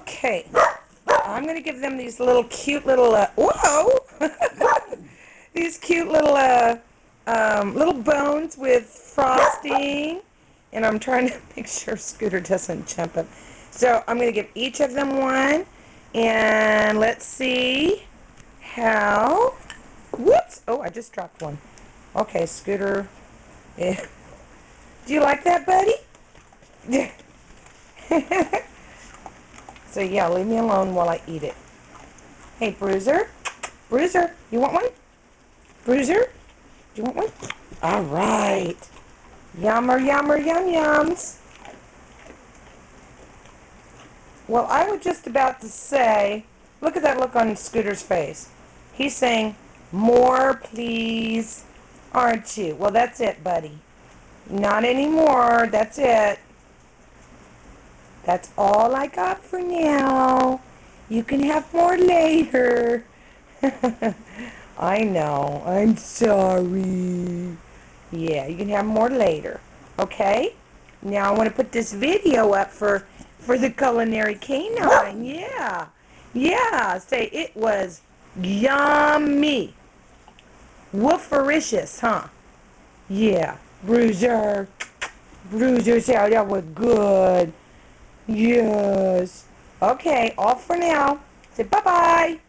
Okay, I'm going to give them these little cute little, whoa! These cute little bones with frosting. And I'm trying to make sure Scooter doesn't jump up. So I'm going to give each of them one. And let's see how, whoops, oh, I just dropped one. Okay, Scooter. Yeah. Do you like that, buddy? So yeah, leave me alone while I eat it. Hey, Bruiser. Bruiser, you want one? Bruiser, do you want one? All right. Yummer, yummer, yum yums. Well, I was just about to say, look at that look on Scooter's face. He's saying, more, please. Aren't you? Well, that's it, buddy. Not anymore. That's it. That's all I got for now. You can have more later. I know. I'm sorry. Yeah, you can have more later. Okay? Now I want to put this video up for the Culinary Canine. Yeah. Yeah. Say it was yummy. Woofericious, huh? Yeah. Bruiser. Bruiser said that was good. Yes. Okay, off for now. Say bye-bye.